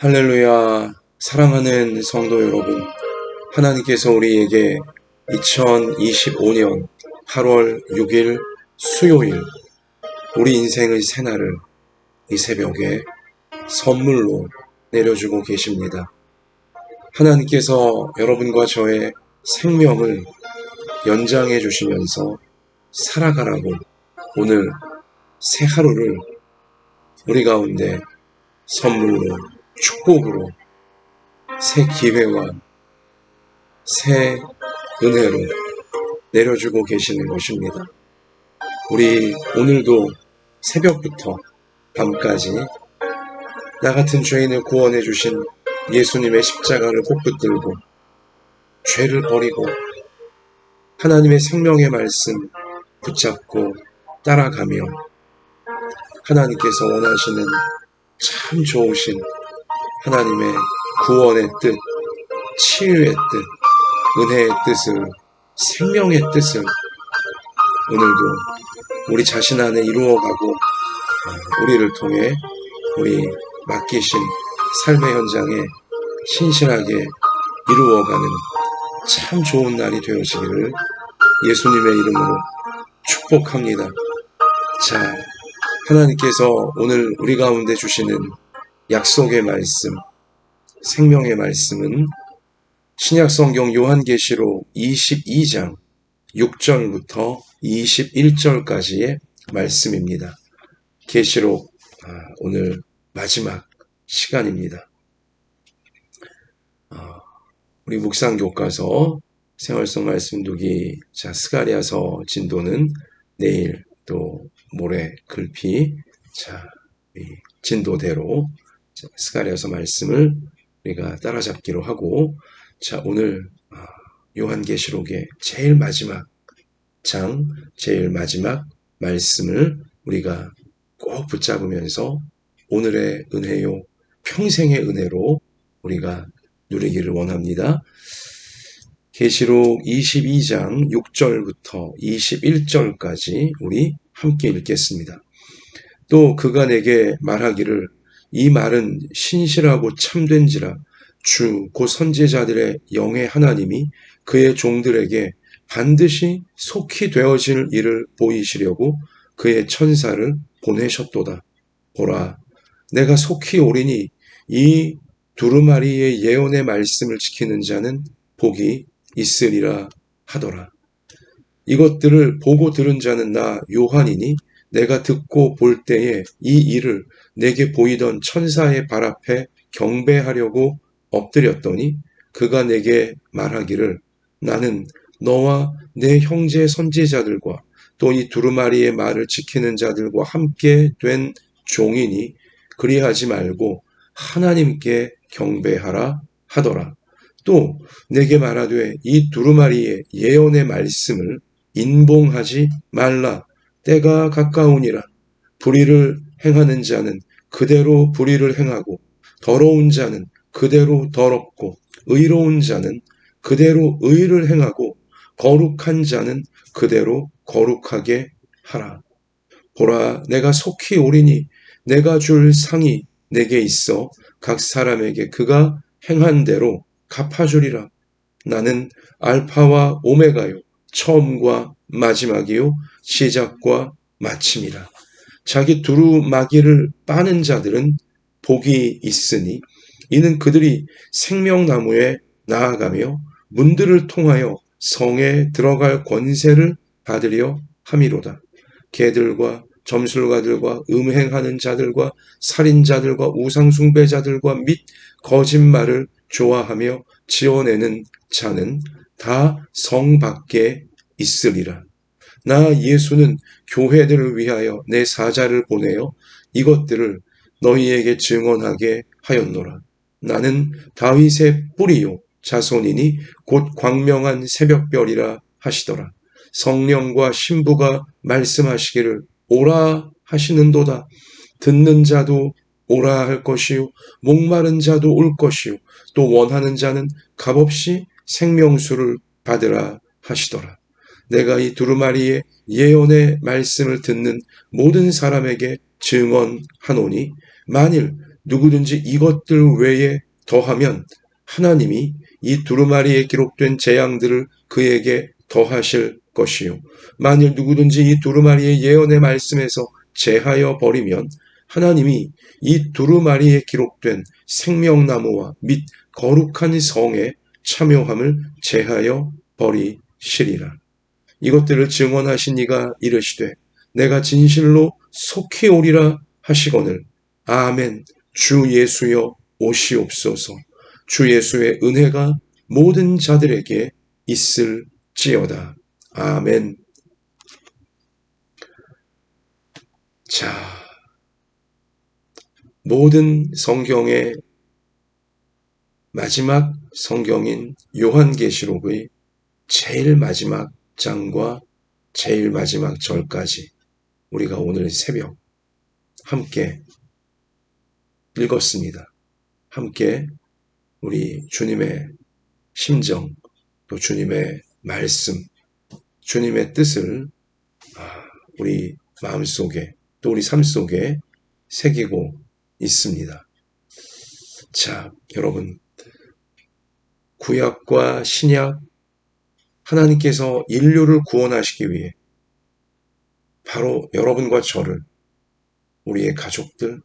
할렐루야. 사랑하는 성도 여러분, 하나님께서 우리에게 2025년 8월 6일 수요일 우리 인생의 새날을 이 새벽에 선물로 내려주고 계십니다. 하나님께서 여러분과 저의 생명을 연장해 주시면서 살아가라고 오늘 새 하루를 우리 가운데 선물로, 축복으로, 새 기회와 새 은혜로 내려주고 계시는 것입니다. 우리 오늘도 새벽부터 밤까지 나 같은 죄인을 구원해 주신 예수님의 십자가를 꼭 붙들고 죄를 버리고 하나님의 생명의 말씀 붙잡고 따라가며 하나님께서 원하시는 참 좋으신 하나님의 구원의 뜻, 치유의 뜻, 은혜의 뜻을, 생명의 뜻을 오늘도 우리 자신 안에 이루어가고 우리를 통해 우리 맡기신 삶의 현장에 신실하게 이루어가는 참 좋은 날이 되어지기를 예수님의 이름으로 축복합니다. 자, 하나님께서 오늘 우리 가운데 주시는 약속의 말씀, 생명의 말씀은 신약성경 요한계시록 22장 6절부터 21절까지의 말씀입니다. 계시록 오늘 마지막 시간입니다. 우리 묵상교과서 생활성 말씀두기 스가랴서 진도는 내일 또 모레 글피 진도대로 스가랴서 말씀을 우리가 따라잡기로 하고 오늘 요한계시록의 제일 마지막 장, 제일 마지막 말씀을 우리가 꼭 붙잡으면서 오늘의 은혜요, 평생의 은혜로 우리가 누리기를 원합니다. 계시록 22장 6절부터 21절까지 우리 함께 읽겠습니다. 또 그가 내게 말하기를 이 말은 신실하고 참된지라 주 곧 선지자들의 영의 하나님이 그의 종들에게 반드시 속히 되어질 일을 보이시려고 그의 천사를 보내셨도다. 보라, 내가 속히 오리니 이 두루마리의 예언의 말씀을 지키는 자는 복이 있으리라 하더라. 이것들을 보고 들은 자는 나 요한이니 내가 듣고 볼 때에 이 일을 내게 보이던 천사의 발 앞에 경배하려고 엎드렸더니 그가 내게 말하기를 나는 너와 내 형제 선지자들과 또 이 두루마리의 말을 지키는 자들과 함께 된 종이니 그리하지 말고 하나님께 경배하라 하더라. 또 내게 말하되 이 두루마리의 예언의 말씀을 인봉하지 말라. 때가 가까우니라. 불의를 행하는 자는 그대로 불의를 행하고 더러운 자는 그대로 더럽고 의로운 자는 그대로 의를 행하고 거룩한 자는 그대로 거룩하게 하라. 보라, 내가 속히 오리니 내가 줄 상이 내게 있어 각 사람에게 그가 행한 대로 갚아주리라. 나는 알파와 오메가요, 처음과 마지막이요, 시작과 마침이라. 자기 두루마기를 빠는 자들은 복이 있으니 이는 그들이 생명나무에 나아가며 문들을 통하여 성에 들어갈 권세를 받으려 함이로다. 개들과 점술가들과 음행하는 자들과 살인자들과 우상숭배자들과 및 거짓말을 좋아하며 지어내는 자는 다 성 밖에 있으리라. 나 예수는 교회들을 위하여 내 사자를 보내어 이것들을 너희에게 증언하게 하였노라. 나는 다윗의 뿌리요 자손이니 곧 광명한 새벽별이라 하시더라. 성령과 신부가 말씀하시기를 오라 하시는도다. 듣는 자도 오라 할 것이요 목마른 자도 올 것이요 또 원하는 자는 값없이 생명수를 받으라 하시더라. 내가 이 두루마리의 예언의 말씀을 듣는 모든 사람에게 증언하노니 만일 누구든지 이것들 외에 더하면 하나님이 이 두루마리에 기록된 재앙들을 그에게 더하실 것이요. 만일 누구든지 이 두루마리의 예언의 말씀에서 제하여 버리면 하나님이 이 두루마리에 기록된 생명나무와 및 거룩한 성에 참여함을 제하여 버리시리라. 이것들을 증언하신 이가 이르시되 내가 진실로 속히 오리라 하시거늘 아멘. 주 예수여 오시옵소서. 주 예수의 은혜가 모든 자들에게 있을지어다. 아멘. 자, 모든 성경의 마지막 성경인 요한계시록의 제일 마지막 장과 제일 마지막 절까지 우리가 오늘 새벽 함께 읽었습니다. 함께 우리 주님의 심정, 또 주님의 말씀, 주님의 뜻을 우리 마음속에 또 우리 삶 속에 새기고 있습니다. 자, 여러분, 구약과 신약, 하나님께서 인류를 구원하시기 위해 바로 여러분과 저를, 우리의 가족들,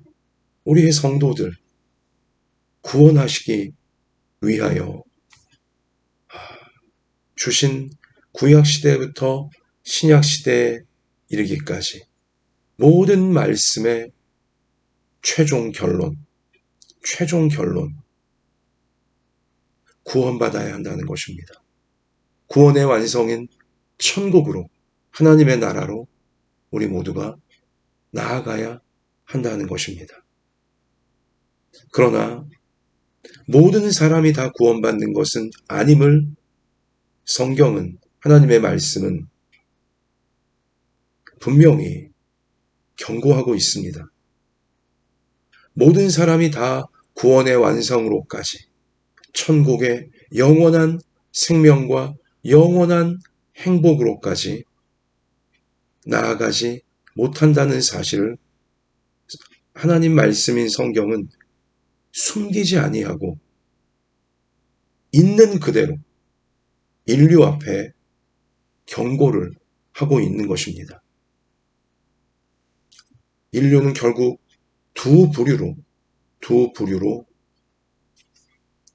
우리의 성도들 구원하시기 위하여 주신 구약시대부터 신약시대에 이르기까지 모든 말씀의 최종 결론, 구원받아야 한다는 것입니다. 구원의 완성인 천국으로, 하나님의 나라로 우리 모두가 나아가야 한다는 것입니다. 그러나 모든 사람이 다 구원받는 것은 아님을 성경은, 하나님의 말씀은 분명히 경고하고 있습니다. 모든 사람이 다 구원의 완성으로까지, 천국의 영원한 생명과 영원한 행복으로까지 나아가지 못한다는 사실을 하나님 말씀인 성경은 숨기지 아니하고 있는 그대로 인류 앞에 경고를 하고 있는 것입니다. 인류는 결국 두 부류로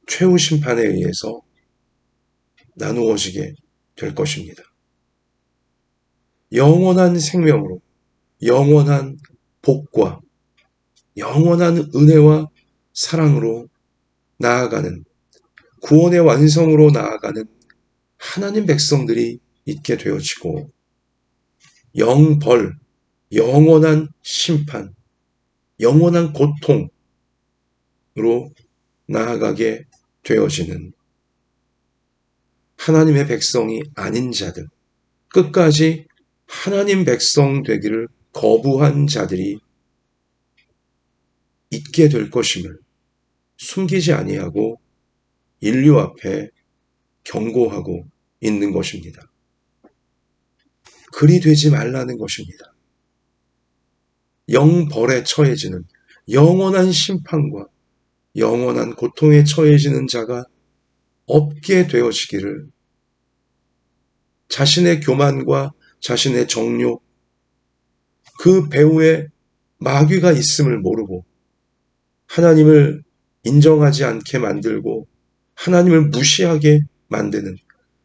최후 심판에 의해서 나누어지게 될 것입니다. 영원한 생명으로, 영원한 복과 영원한 은혜와 사랑으로 나아가는, 구원의 완성으로 나아가는 하나님 백성들이 있게 되어지고, 영벌, 영원한 심판, 영원한 고통으로 나아가게 되어지는 하나님의 백성이 아닌 자들, 끝까지 하나님 백성 되기를 거부한 자들이 있게 될 것임을 숨기지 아니하고 인류 앞에 경고하고 있는 것입니다. 그리 되지 말라는 것입니다. 영벌에 처해지는, 영원한 심판과 영원한 고통에 처해지는 자가 없게 되어지기를, 자신의 교만과 자신의 정욕, 그 배후에 마귀가 있음을 모르고 하나님을 인정하지 않게 만들고 하나님을 무시하게 만드는,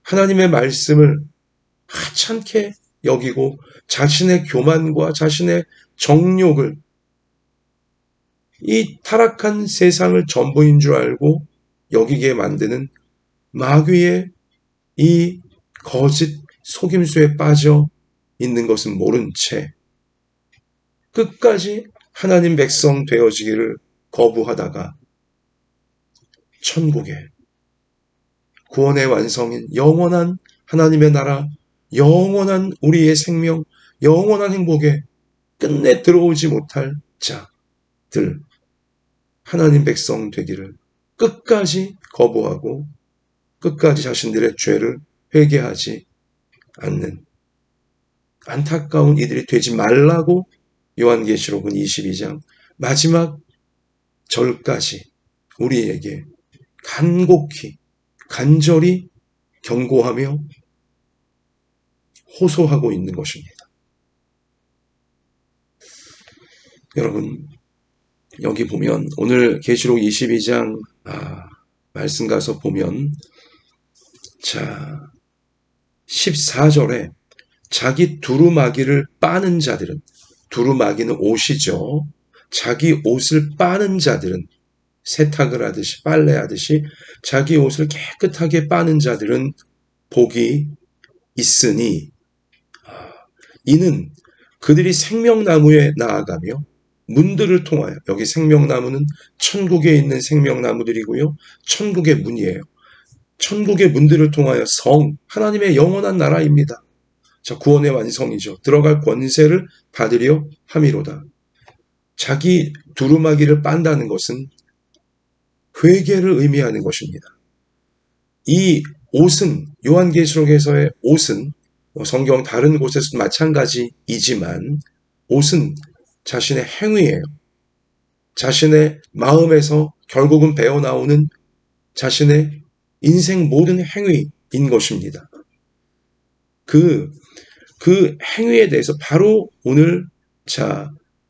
하나님의 말씀을 하찮게 여기고 자신의 교만과 자신의 정욕을, 이 타락한 세상을 전부인 줄 알고 여기게 만드는 마귀의 이 거짓 속임수에 빠져 있는 것은 모른 채 끝까지 하나님 백성 되어지기를 거부하다가 천국에, 구원의 완성인 영원한 하나님의 나라, 영원한 우리의 생명, 영원한 행복에 끝내 들어오지 못할 자들, 하나님 백성 되기를 끝까지 거부하고 끝까지 자신들의 죄를 회개하지 않는 안타까운 이들이 되지 말라고 요한계시록은 22장 마지막 절까지 우리에게 간곡히 간절히 경고하며 호소하고 있는 것입니다. 여러분, 여기 보면 오늘 계시록 22장 말씀 가서 보면, 자 14절에 자기 두루마기를 빠는 자들은, 두루마기는 옷이죠. 자기 옷을 빠는 자들은, 세탁을 하듯이 빨래하듯이 자기 옷을 깨끗하게 빠는 자들은 복이 있으니, 이는 그들이 생명나무에 나아가며 문들을 통하여, 여기 생명나무는 천국에 있는 생명나무들이고요, 천국의 문이에요. 천국의 문들을 통하여 하나님의 영원한 나라입니다. 자, 구원의 완성이죠. 들어갈 권세를 받으려 함이로다. 자기 두루마기를 빤다는 것은 회개를 의미하는 것입니다. 이 옷은, 요한계시록에서의 옷은 성경 다른 곳에서도 마찬가지이지만 옷은 자신의 행위예요. 자신의 마음에서 결국은 배어나오는 자신의 인생 모든 행위인 것입니다. 그 행위에 대해서 바로 오늘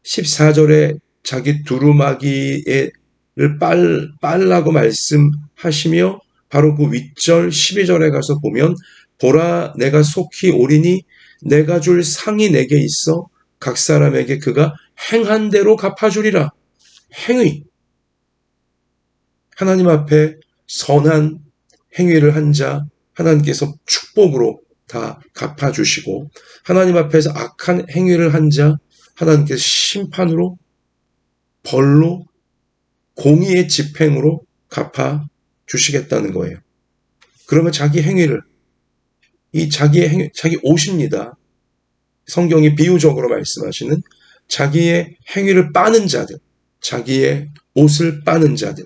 14절에 자기 두루마기를 빨라고 말씀하시며, 바로 그 윗절 12절에 가서 보면, 보라 내가 속히 오리니 내가 줄 상이 내게 있어 각 사람에게 그가 행한 대로 갚아주리라. 행위, 하나님 앞에 선한 행위를 한 자 하나님께서 축복으로 다 갚아주시고, 하나님 앞에서 악한 행위를 한 자 하나님께서 심판으로, 벌로, 공의의 집행으로 갚아주시겠다는 거예요. 그러면 자기 행위를, 자기 옷입니다. 성경이 비유적으로 말씀하시는 자기의 행위를 빠는 자들, 자기의 옷을 빠는 자들,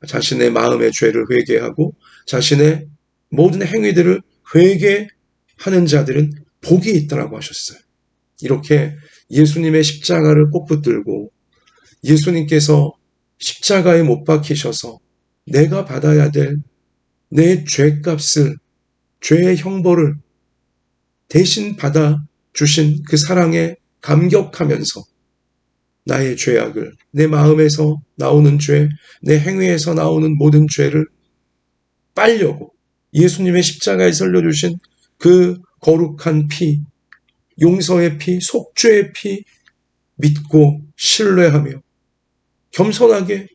자신의 마음의 죄를 회개하고 자신의 모든 행위들을 회개하는 자들은 복이 있다라고 하셨어요. 이렇게 예수님의 십자가를 꼭 붙들고, 예수님께서 십자가에 못 박히셔서 내가 받아야 될 내 죄값을, 죄의 형벌을 대신 받아 주신 그 사랑에 감격하면서 나의 죄악을, 내 마음에서 나오는 죄, 내 행위에서 나오는 모든 죄를 빨려고 예수님의 십자가에 흘려주신 그 거룩한 피, 용서의 피, 속죄의 피 믿고 신뢰하며 겸손하게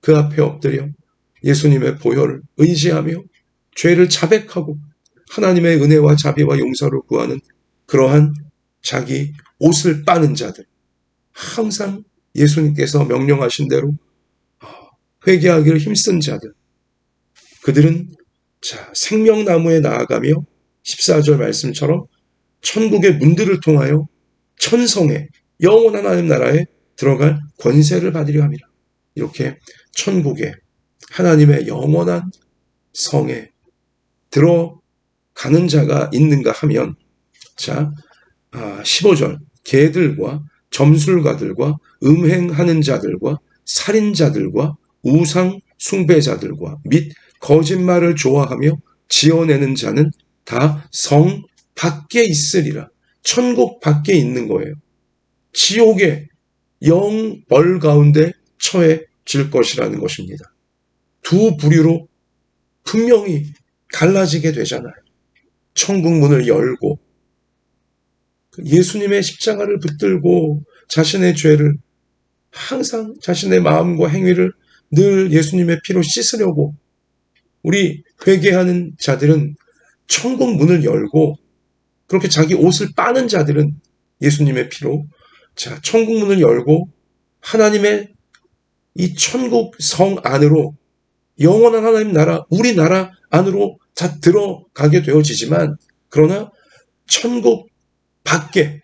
그 앞에 엎드려 예수님의 보혈을 의지하며 죄를 자백하고 하나님의 은혜와 자비와 용서를 구하는 그러한 자기 옷을 빠는 자들, 항상 예수님께서 명령하신 대로 회개하기를 힘쓴 자들, 그들은 생명나무에 나아가며 14절 말씀처럼 천국의 문들을 통하여 천성에, 영원한 하나님 나라에 들어갈 권세를 받으려 함이라. 이렇게 천국에, 하나님의 영원한 성에 들어가는 자가 있는가 하면, 15절, 개들과 점술가들과 음행하는 자들과 살인자들과 우상 숭배자들과 및 거짓말을 좋아하며 지어내는 자는 다 성 밖에 있으리라. 천국 밖에 있는 거예요. 지옥의 영벌 가운데 처해질 것이라는 것입니다. 두 부류로 분명히 갈라지게 되잖아요. 천국 문을 열고 예수님의 십자가를 붙들고 자신의 죄를, 항상 자신의 마음과 행위를 늘 예수님의 피로 씻으려고 우리 회개하는 자들은 천국 문을 열고, 그렇게 자기 옷을 빠는 자들은 예수님의 피로 천국 문을 열고 하나님의 이 천국 성 안으로, 영원한 하나님 나라, 우리나라 안으로 다 들어가게 되어지지만, 그러나 천국 밖에,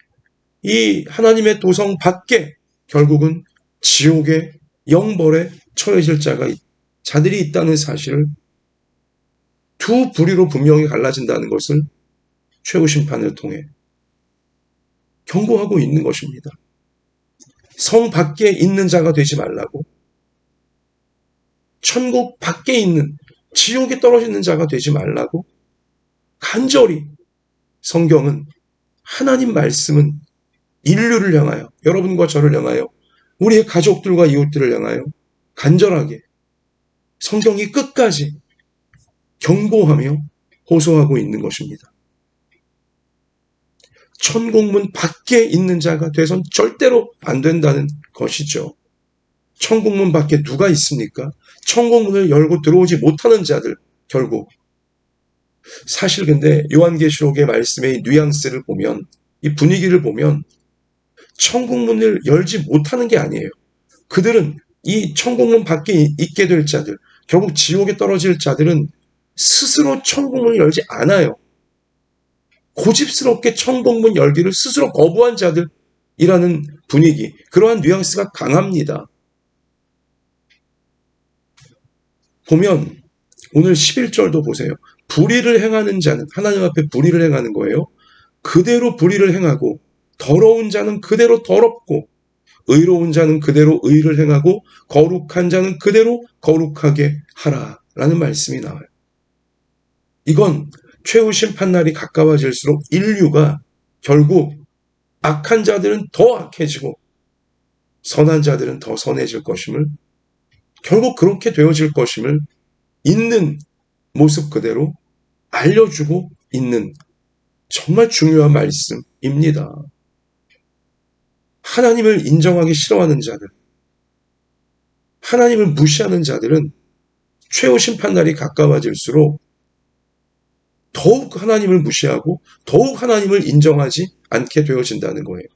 이 하나님의 도성 밖에 결국은 지옥의 영벌에 처해질 자들이 있다는 사실을, 두 부류로 분명히 갈라진다는 것을 최후 심판을 통해 경고하고 있는 것입니다. 성 밖에 있는 자가 되지 말라고, 천국 밖에 있는 지옥에 떨어지는 자가 되지 말라고 간절히 성경은 하나님 말씀은 인류를 향하여 여러분과 저를 향하여 우리의 가족들과 이웃들을 향하여 간절하게 성경이 끝까지 경고하며 호소하고 있는 것입니다. 천국문 밖에 있는 자가 돼선 절대로 안 된다는 것이죠. 천국문 밖에 누가 있습니까? 천국문을 열고 들어오지 못하는 자들 결국. 사실 근데 요한계시록의 말씀의 뉘앙스를 보면 이 분위기를 보면 천국문을 열지 못하는 게 아니에요. 그들은 이 천국문 밖에 있게 될 자들, 결국 지옥에 떨어질 자들은 스스로 천국문을 열지 않아요. 고집스럽게 천국문 열기를 스스로 거부한 자들이라는 분위기, 그러한 뉘앙스가 강합니다. 보면 오늘 11절도 보세요. 불의를 행하는 자는 하나님 앞에 불의를 행하는 거예요. 그대로 불의를 행하고 더러운 자는 그대로 더럽고 의로운 자는 그대로 의를 행하고 거룩한 자는 그대로 거룩하게 하라라는 말씀이 나와요. 이건 최후 심판날이 가까워질수록 인류가 결국 악한 자들은 더 악해지고 선한 자들은 더 선해질 것임을, 결국 그렇게 되어질 것임을 있는 모습 그대로 알려주고 있는 정말 중요한 말씀입니다. 하나님을 인정하기 싫어하는 자들, 하나님을 무시하는 자들은 최후 심판날이 가까워질수록 더욱 하나님을 무시하고 더욱 하나님을 인정하지 않게 되어진다는 거예요.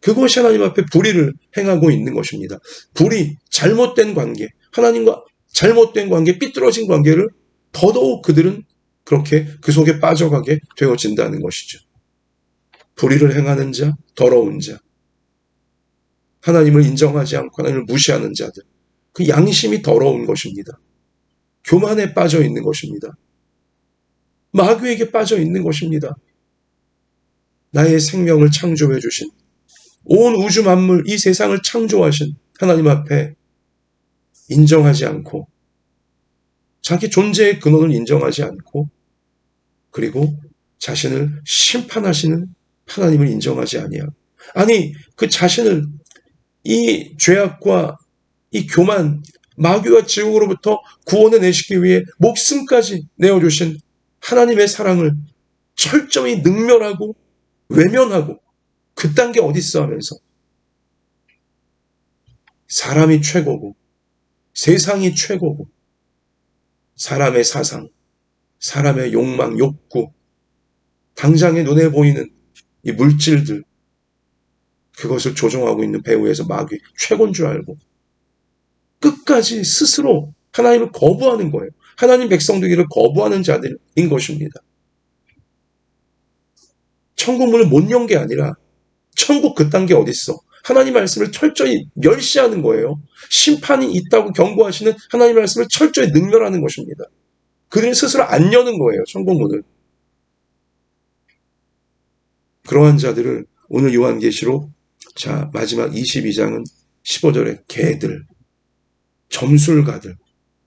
그것이 하나님 앞에 불의를 행하고 있는 것입니다. 불의, 잘못된 관계, 하나님과 잘못된 관계, 삐뚤어진 관계를 더더욱 그들은 그렇게 그 속에 빠져가게 되어진다는 것이죠. 불의를 행하는 자, 더러운 자, 하나님을 인정하지 않고 하나님을 무시하는 자들, 그 양심이 더러운 것입니다. 교만에 빠져 있는 것입니다. 마귀에게 빠져 있는 것입니다. 나의 생명을 창조해 주신, 온 우주 만물 이 세상을 창조하신 하나님 앞에 인정하지 않고 자기 존재의 근원을 인정하지 않고 그리고 자신을 심판하시는 하나님을 인정하지 아니하고, 아니 그 자신을 이 죄악과 이 교만, 마귀와 지옥으로부터 구원해내시기 위해 목숨까지 내어주신 하나님의 사랑을 철저히 능멸하고 외면하고 그딴 게 어딨어 하면서 사람이 최고고 세상이 최고고 사람의 사상, 사람의 욕망, 욕구, 당장의 눈에 보이는 이 물질들, 그것을 조종하고 있는 배후에서 마귀 최고인 줄 알고 끝까지 스스로 하나님을 거부하는 거예요. 하나님 백성 되기를 거부하는 자들인 것입니다. 천국문을 못 연 게 아니라 천국 그딴 게 어딨어. 하나님 말씀을 철저히 멸시하는 거예요. 심판이 있다고 경고하시는 하나님 말씀을 철저히 능멸하는 것입니다. 그들은 스스로 안 여는 거예요. 천국문을. 그러한 자들을 오늘 요한계시록 자 마지막 22장은 15절에 개들, 점술가들,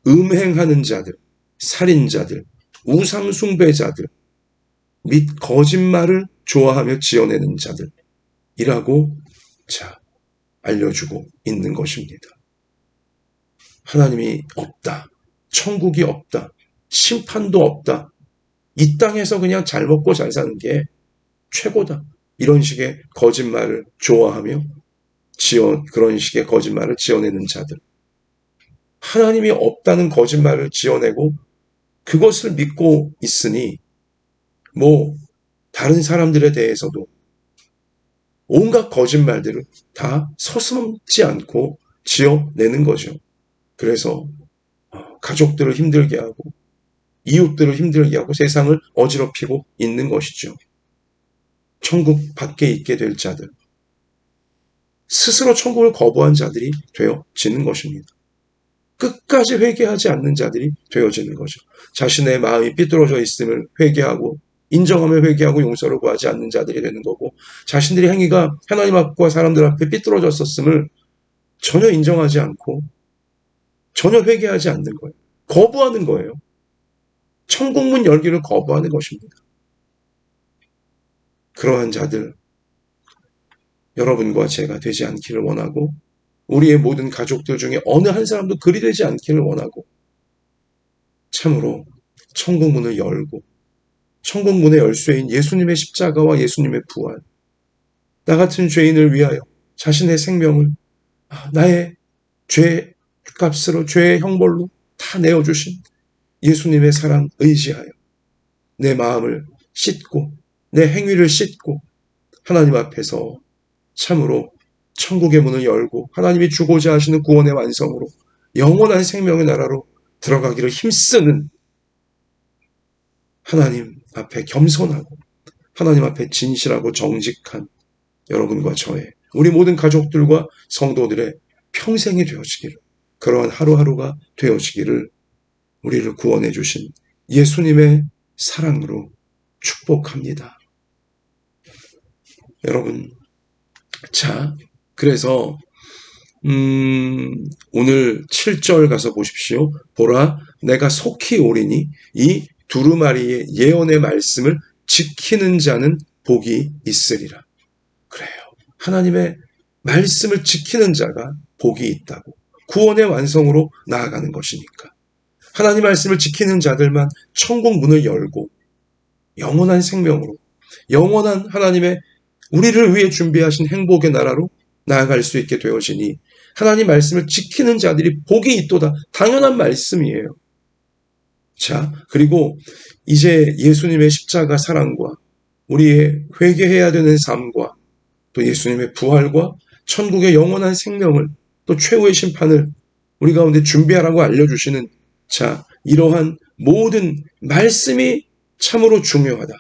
음행하는 자들, 살인자들, 우상 숭배자들 및 거짓말을 좋아하며 지어내는 자들이라고 자 알려주고 있는 것입니다. 하나님이 없다. 천국이 없다. 심판도 없다. 이 땅에서 그냥 잘 먹고 잘 사는 게 최고다. 이런 식의 거짓말을 좋아하며 그런 식의 거짓말을 지어내는 자들. 하나님이 없다는 거짓말을 지어내고 그것을 믿고 있으니 다른 사람들에 대해서도 온갖 거짓말들을 다 서슴지 않고 지어내는 거죠. 그래서 가족들을 힘들게 하고 이웃들을 힘들게 하고 세상을 어지럽히고 있는 것이죠. 천국 밖에 있게 될 자들, 스스로 천국을 거부한 자들이 되어지는 것입니다. 끝까지 회개하지 않는 자들이 되어지는 거죠. 자신의 마음이 삐뚤어져 있음을 회개하고 인정하며 회개하고 용서를 구하지 않는 자들이 되는 거고, 자신들의 행위가 하나님 앞과 사람들 앞에 삐뚤어졌었음을 전혀 인정하지 않고 전혀 회개하지 않는 거예요. 거부하는 거예요. 천국문 열기를 거부하는 것입니다. 그러한 자들, 여러분과 제가 되지 않기를 원하고, 우리의 모든 가족들 중에 어느 한 사람도 그리 되지 않기를 원하고, 참으로 천국문을 열고, 천국문의 열쇠인 예수님의 십자가와 예수님의 부활, 나 같은 죄인을 위하여 자신의 생명을 나의 죄 값으로, 죄의 형벌로 다 내어주신 예수님의 사랑 의지하여 내 마음을 씻고 내 행위를 씻고 하나님 앞에서 참으로 천국의 문을 열고 하나님이 주고자 하시는 구원의 완성으로 영원한 생명의 나라로 들어가기를 힘쓰는, 하나님 앞에 겸손하고 하나님 앞에 진실하고 정직한 여러분과 저의, 우리 모든 가족들과 성도들의 평생이 되어지기를, 그러한 하루하루가 되어지기를 우리를 구원해 주신 예수님의 사랑으로 축복합니다. 여러분, 자, 그래서 오늘 7절 가서 보십시오. 보라, 내가 속히 오리니 이 두루마리의 예언의 말씀을 지키는 자는 복이 있으리라. 그래요. 하나님의 말씀을 지키는 자가 복이 있다고. 구원의 완성으로 나아가는 것이니까. 하나님 말씀을 지키는 자들만 천국 문을 열고 영원한 생명으로, 영원한 하나님의 우리를 위해 준비하신 행복의 나라로 나아갈 수 있게 되어지니, 하나님 말씀을 지키는 자들이 복이 있도다. 당연한 말씀이에요. 자, 그리고 이제 예수님의 십자가 사랑과 우리의 회개해야 되는 삶과 또 예수님의 부활과 천국의 영원한 생명을, 또 최후의 심판을 우리 가운데 준비하라고 알려주시는, 자, 이러한 모든 말씀이 참으로 중요하다.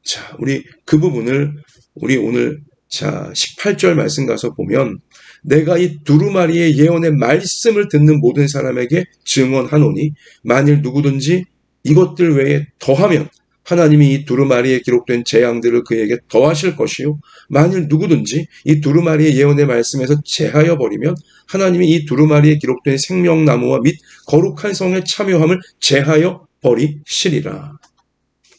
자, 우리 그 부분을 우리 오늘 18절 말씀 가서 보면, 내가 이 두루마리의 예언의 말씀을 듣는 모든 사람에게 증언하노니 만일 누구든지 이것들 외에 더하면 하나님이 이 두루마리에 기록된 재앙들을 그에게 더하실 것이요, 만일 누구든지 이 두루마리의 예언의 말씀에서 제하여 버리면 하나님이 이 두루마리에 기록된 생명나무와 및 거룩한 성의 참여함을 제하여 버리시리라.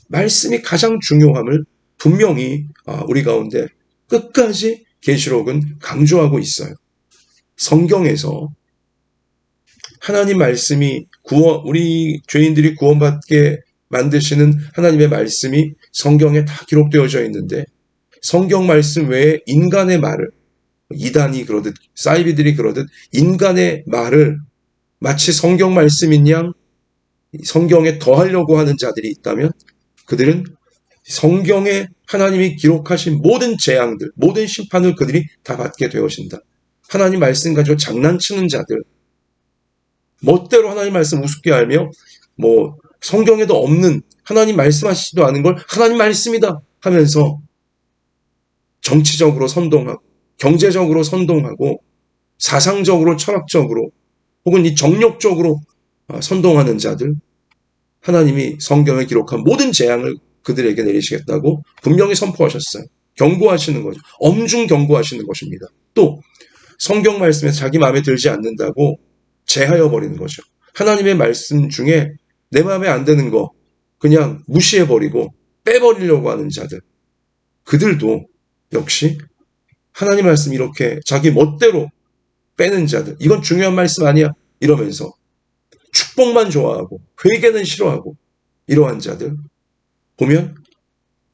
말씀이 가장 중요함을 분명히 우리 가운데 끝까지 계시록은 강조하고 있어요. 성경에서 하나님 말씀이 우리 죄인들이 구원받게 만드시는 하나님의 말씀이 성경에 다 기록되어져 있는데, 성경 말씀 외에 인간의 말을, 이단이 그러듯 사이비들이 그러듯 인간의 말을 마치 성경 말씀인 양 성경에 더하려고 하는 자들이 있다면, 그들은 성경에 하나님이 기록하신 모든 재앙들, 모든 심판을 그들이 다 받게 되어진다. 하나님 말씀 가지고 장난치는 자들, 멋대로 하나님 말씀 우습게 알며 성경에도 없는, 하나님 말씀하시지도 않은 걸 하나님 말씀이다 하면서 정치적으로 선동하고 경제적으로 선동하고 사상적으로 철학적으로 혹은 이 정력적으로 선동하는 자들, 하나님이 성경에 기록한 모든 재앙을 그들에게 내리시겠다고 분명히 선포하셨어요. 경고하시는 거죠. 엄중 경고하시는 것입니다. 또 성경 말씀에 자기 마음에 들지 않는다고 제하여 버리는 거죠. 하나님의 말씀 중에 내 마음에 안 드는 거 그냥 무시해버리고 빼버리려고 하는 자들, 그들도 역시 하나님 말씀 이렇게 자기 멋대로 빼는 자들, 이건 중요한 말씀 아니야 이러면서 축복만 좋아하고 회개는 싫어하고 이러한 자들 보면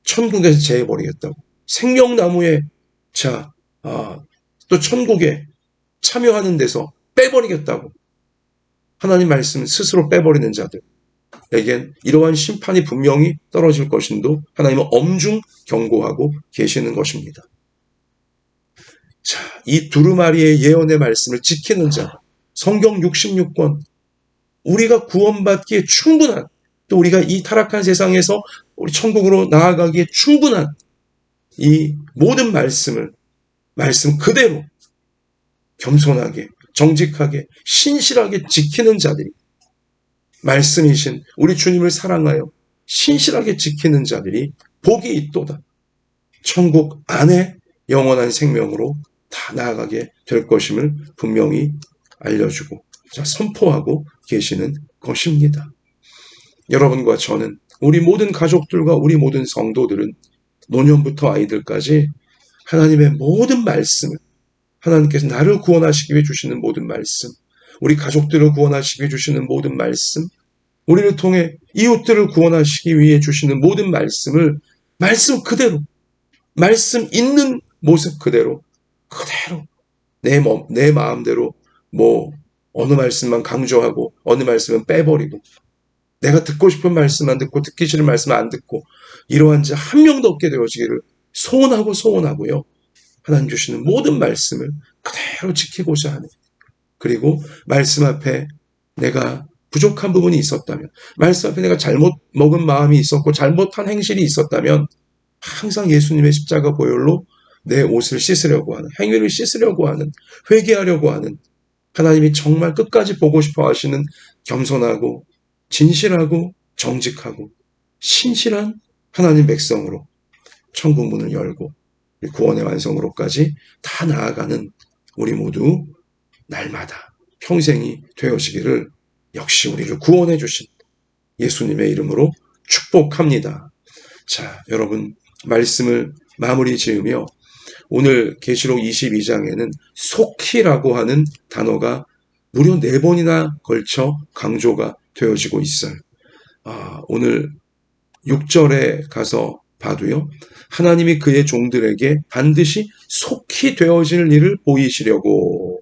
천국에서 제해버리겠다고, 생명나무에 또 천국에 참여하는 데서 빼버리겠다고 하나님 말씀 스스로 빼버리는 자들에겐 이러한 심판이 분명히 떨어질 것인도 하나님은 엄중 경고하고 계시는 것입니다. 자, 이 두루마리의 예언의 말씀을 지키는 자, 성경 66권, 우리가 구원받기에 충분한, 또 우리가 이 타락한 세상에서 우리 천국으로 나아가기에 충분한 이 모든 말씀을 말씀 그대로 겸손하게 정직하게 신실하게 지키는 자들이, 말씀이신 우리 주님을 사랑하여 신실하게 지키는 자들이 복이 있도다. 천국 안에 영원한 생명으로 다 나아가게 될 것임을 분명히 알려주고 선포하고 계시는 것입니다. 여러분과 저는, 우리 모든 가족들과 우리 모든 성도들은 노년부터 아이들까지 하나님의 모든 말씀을, 하나님께서 나를 구원하시기 위해 주시는 모든 말씀, 우리 가족들을 구원하시기 위해 주시는 모든 말씀, 우리를 통해 이웃들을 구원하시기 위해 주시는 모든 말씀을 말씀 그대로, 말씀 있는 모습 그대로 내 마음대로 어느 말씀만 강조하고 어느 말씀은 빼버리고, 내가 듣고 싶은 말씀만 듣고 듣기 싫은 말씀은 안 듣고, 이러한 자 한 명도 없게 되어지기를 소원하고요. 하나님 주시는 모든 말씀을 그대로 지키고자 하는, 그리고 말씀 앞에 내가 부족한 부분이 있었다면, 말씀 앞에 내가 잘못 먹은 마음이 있었고 잘못한 행실이 있었다면 항상 예수님의 십자가 보혈로 내 옷을 씻으려고 하는, 행위를 씻으려고 하는, 회개하려고 하는, 하나님이 정말 끝까지 보고 싶어 하시는 겸손하고 진실하고 정직하고 신실한 하나님 백성으로 천국 문을 열고 구원의 완성으로까지 다 나아가는 우리 모두 날마다 평생이 되어지기를 역시 우리를 구원해 주신 예수님의 이름으로 축복합니다. 자, 여러분, 말씀을 마무리 지으며 오늘 계시록 22장에는 속히라고 하는 단어가 무려 4번이나 걸쳐 강조가 되어지고 있어요. 오늘 6절에 가서 봐도요, 하나님이 그의 종들에게 반드시 속히 되어질 일을 보이시려고.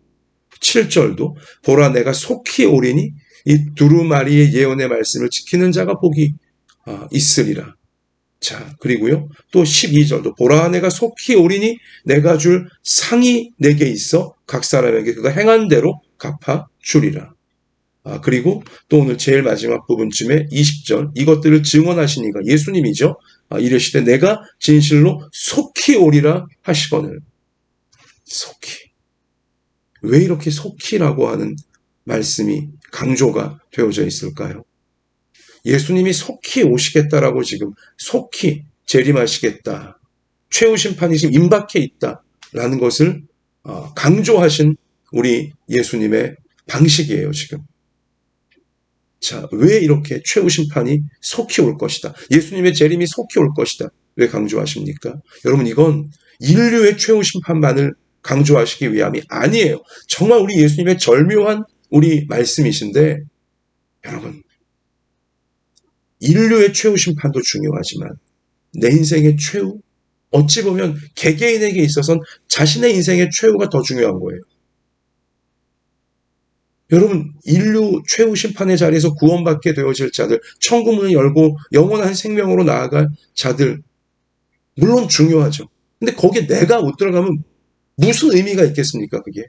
7절도 보라 내가 속히 오리니 이 두루마리의 예언의 말씀을 지키는 자가 복이 있으리라. 자, 그리고요, 또 12절도 보라 내가 속히 오리니 내가 줄 상이 내게 있어 각 사람에게 그가 행한 대로 갚아 주리라. 그리고 또 오늘 제일 마지막 부분쯤에 20절, 이것들을 증언하시니가 예수님이죠. 이르시되 내가 진실로 속히 오리라 하시거늘. 속히. 왜 이렇게 속히라고 하는 말씀이 강조가 되어져 있을까요? 예수님이 속히 오시겠다라고, 지금 속히 재림하시겠다, 최후 심판이 지금 임박해 있다라는 것을 강조하신 우리 예수님의 방식이에요, 지금. 자, 왜 이렇게 최후 심판이 속히 올 것이다, 예수님의 재림이 속히 올 것이다, 왜 강조하십니까? 여러분, 이건 인류의 최후 심판만을 강조하시기 위함이 아니에요. 정말 우리 예수님의 절묘한 우리 말씀이신데, 여러분, 인류의 최후 심판도 중요하지만 내 인생의 최후, 어찌 보면 개개인에게 있어서는 자신의 인생의 최후가 더 중요한 거예요. 여러분, 인류 최후 심판의 자리에서 구원받게 되어질 자들, 천국문을 열고 영원한 생명으로 나아갈 자들, 물론 중요하죠. 근데 거기에 내가 못 들어가면 무슨 의미가 있겠습니까, 그게?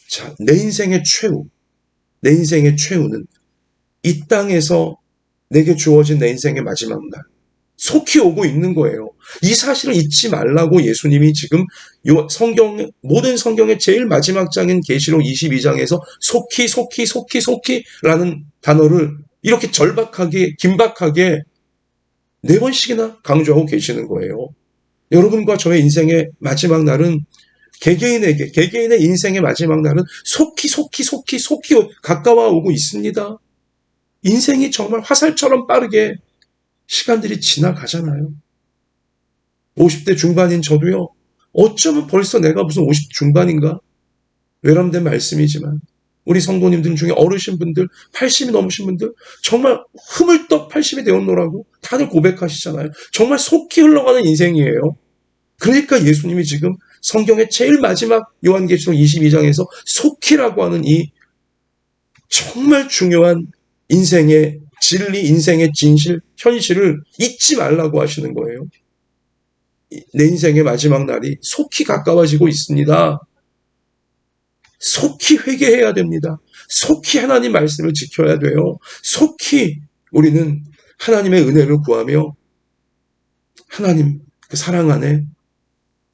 자, 내 인생의 최후는 이 땅에서 내게 주어진 내 인생의 마지막 날, 속히 오고 있는 거예요. 이 사실을 잊지 말라고 예수님이 지금 모든 성경의 제일 마지막 장인 계시록 22장에서 속히라는 단어를 이렇게 절박하게, 긴박하게 4번씩이나 강조하고 계시는 거예요. 여러분과 저의 인생의 마지막 날은, 개개인의 인생의 마지막 날은 속히 가까워 오고 있습니다. 인생이 정말 화살처럼 빠르게 시간들이 지나가잖아요. 50대 중반인 저도요, 어쩌면 벌써 내가 무슨 50 중반인가? 외람된 말씀이지만 우리 성도님들 중에 어르신분들, 80이 넘으신 분들, 정말 흐물떡 80이 되었노라고 다들 고백하시잖아요. 정말 속히 흘러가는 인생이에요. 그러니까 예수님이 지금 성경의 제일 마지막 요한계시록 22장에서 속히라고 하는 이 정말 중요한 인생의 진리, 인생의 진실, 현실을 잊지 말라고 하시는 거예요. 내 인생의 마지막 날이 속히 가까워지고 있습니다. 속히 회개해야 됩니다. 속히 하나님 말씀을 지켜야 돼요. 속히 우리는 하나님의 은혜를 구하며 하나님 그 사랑 안에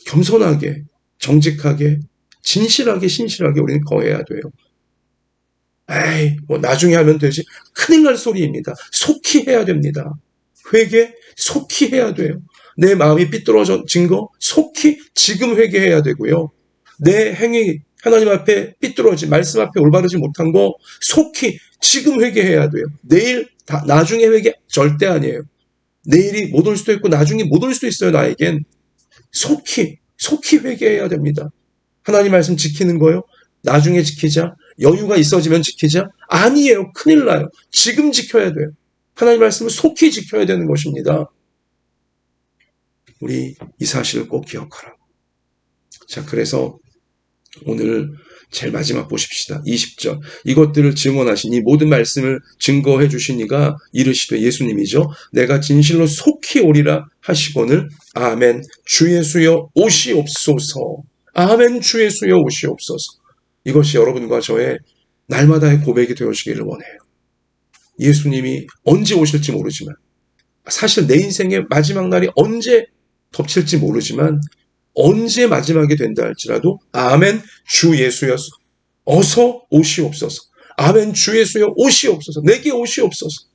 겸손하게, 정직하게, 진실하게, 신실하게 우리는 거해야 돼요. 나중에 하면 되지. 큰일 날 소리입니다. 속히 해야 됩니다. 회개 속히 해야 돼요. 내 마음이 삐뚤어진 거 속히 지금 회개해야 되고요. 내 행위 하나님 앞에 삐뚤어진, 말씀 앞에 올바르지 못한 거 속히 지금 회개해야 돼요. 내일, 나중에 회개 절대 아니에요. 내일이 못 올 수도 있고 나중에 못 올 수도 있어요. 나에겐 속히 회개해야 됩니다. 하나님 말씀 지키는 거요? 나중에 지키자? 여유가 있어지면 지키자? 아니에요. 큰일 나요. 지금 지켜야 돼요. 하나님 말씀을 속히 지켜야 되는 것입니다. 우리 이 사실을 꼭 기억하라고. 자, 그래서 오늘 제일 마지막 보십시다. 20절. 이것들을 증언하신 이 모든 말씀을 증거해 주신 이가 이르시되 예수님이죠. 내가 진실로 속히 오리라 하시거늘 아멘 주 예수여 오시옵소서. 아멘 주 예수여 오시옵소서. 이것이 여러분과 저의 날마다의 고백이 되어지기를 원해요. 예수님이 언제 오실지 모르지만 사실 내 인생의 마지막 날이 언제 덮칠지 모르지만 언제 마지막이 된다 할지라도 아멘 주 예수여 어서 오시옵소서. 아멘 주 예수여 오시옵소서. 내게 오시옵소서.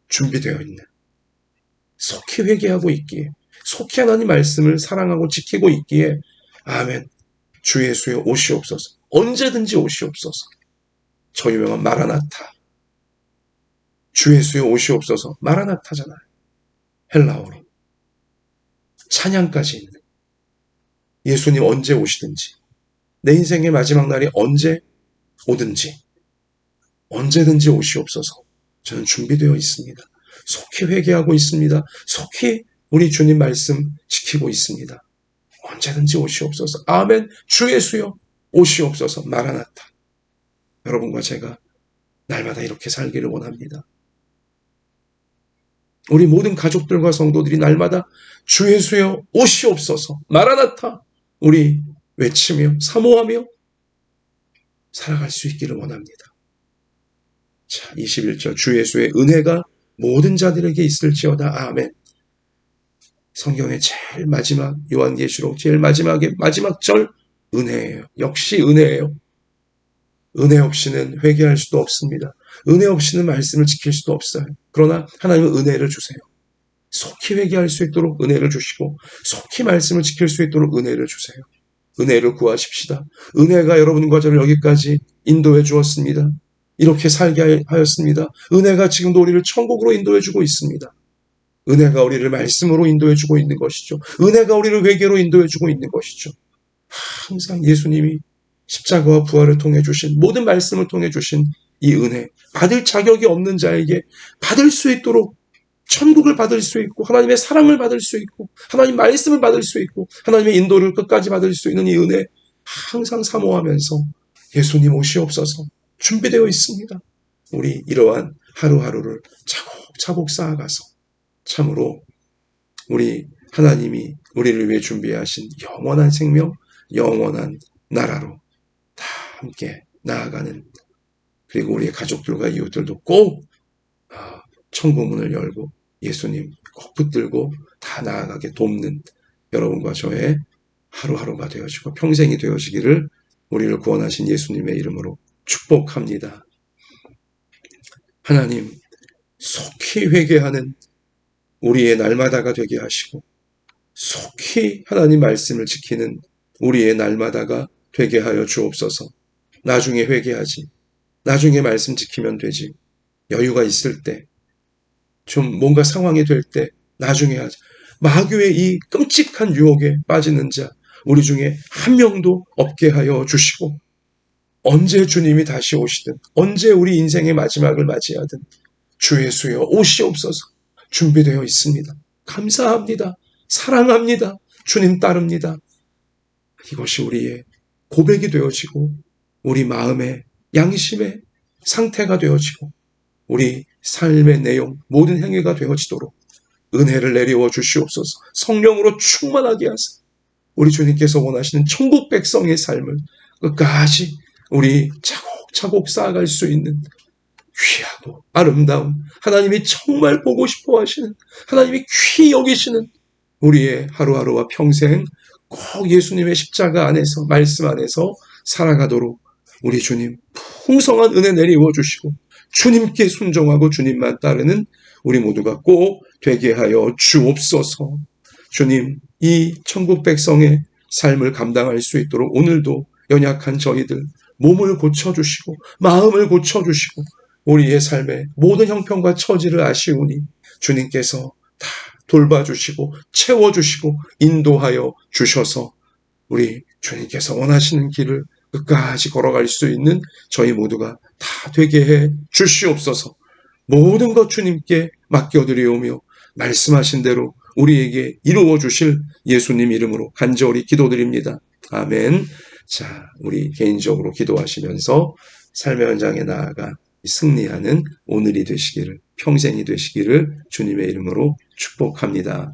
준비되어 있는 속히 회개하고 있기에 속히 하나님 말씀을 사랑하고 지키고 있기에 아멘 주 예수여 오시옵소서. 언제든지 오시옵소서. 저 유명한 마라나타. 주 예수여 오시옵소서. 마라나타잖아요. 헬라어로. 찬양까지 있는 예수님 언제 오시든지 내 인생의 마지막 날이 언제 오든지 언제든지 오시옵소서. 저는 준비되어 있습니다. 속히 회개하고 있습니다. 속히 우리 주님 말씀 지키고 있습니다. 언제든지 오시옵소서. 아멘 주 예수여 오시옵소서. 마라나타. 여러분과 제가 날마다 이렇게 살기를 원합니다. 우리 모든 가족들과 성도들이 날마다 주 예수여 오시옵소서. 마라나타. 우리 외치며 사모하며 살아갈 수 있기를 원합니다. 자, 21절 주 예수의 은혜가 모든 자들에게 있을지어다. 아멘. 성경의 제일 마지막 요한계시록 제일 마지막의 마지막 절 은혜예요. 역시 은혜예요. 은혜 없이는 회개할 수도 없습니다. 은혜 없이는 말씀을 지킬 수도 없어요. 그러나 하나님은 은혜를 주세요. 속히 회개할 수 있도록 은혜를 주시고 속히 말씀을 지킬 수 있도록 은혜를 주세요. 은혜를 구하십시다. 은혜가 여러분과 저를 여기까지 인도해 주었습니다. 이렇게 살게 하였습니다. 은혜가 지금도 우리를 천국으로 인도해 주고 있습니다. 은혜가 우리를 말씀으로 인도해 주고 있는 것이죠. 은혜가 우리를 회개로 인도해 주고 있는 것이죠. 항상 예수님이 십자가와 부활을 통해 주신 모든 말씀을 통해 주신 이 은혜 받을 자격이 없는 자에게 받을 수 있도록 천국을 받을 수 있고 하나님의 사랑을 받을 수 있고 하나님 말씀을 받을 수 있고 하나님의 인도를 끝까지 받을 수 있는 이 은혜 항상 사모하면서 예수님 오시옵소서. 준비되어 있습니다. 우리 이러한 하루하루를 차곡차곡 쌓아가서 참으로 우리 하나님이 우리를 위해 준비하신 영원한 생명, 영원한 나라로 다 함께 나아가는 그리고 우리의 가족들과 이웃들도 꼭 천국 문을 열고 예수님 꼭 붙들고 다 나아가게 돕는 여러분과 저의 하루하루가 되어지고 평생이 되어지기를 우리를 구원하신 예수님의 이름으로 축복합니다. 하나님 속히 회개하는 우리의 날마다가 되게 하시고 속히 하나님 말씀을 지키는 우리의 날마다가 되게 하여 주옵소서. 나중에 회개하지. 나중에 말씀 지키면 되지. 여유가 있을 때, 좀 뭔가 상황이 될 때 나중에 하자. 마귀의 이 끔찍한 유혹에 빠지는 자 우리 중에 한 명도 없게 하여 주시고 언제 주님이 다시 오시든 언제 우리 인생의 마지막을 맞이하든 주 예수여 오시옵소서. 준비되어 있습니다. 감사합니다. 사랑합니다. 주님 따릅니다. 이것이 우리의 고백이 되어지고 우리 마음의 양심의 상태가 되어지고 우리 삶의 내용 모든 행위가 되어지도록 은혜를 내려워 주시옵소서. 성령으로 충만하게 하사 우리 주님께서 원하시는 천국 백성의 삶을 끝까지 우리 차곡차곡 쌓아갈 수 있는 귀하고 아름다운 하나님이 정말 보고 싶어 하시는 하나님이 귀히 여기시는 우리의 하루하루와 평생 꼭 예수님의 십자가 안에서 말씀 안에서 살아가도록 우리 주님 풍성한 은혜 내리워 주시고 주님께 순종하고 주님만 따르는 우리 모두가 꼭 되게 하여 주옵소서. 주님 이 천국 백성의 삶을 감당할 수 있도록 오늘도 연약한 저희들 몸을 고쳐주시고 마음을 고쳐주시고 우리의 삶의 모든 형편과 처지를 아시오니 주님께서 다 돌봐주시고 채워주시고 인도하여 주셔서 우리 주님께서 원하시는 길을 끝까지 걸어갈 수 있는 저희 모두가 다 되게 해 주시옵소서. 모든 것 주님께 맡겨드리오며 말씀하신 대로 우리에게 이루어 주실 예수님 이름으로 간절히 기도드립니다. 아멘. 자, 우리 개인적으로 기도하시면서 삶의 현장에 나아가 승리하는 오늘이 되시기를, 평생이 되시기를 주님의 이름으로 축복합니다.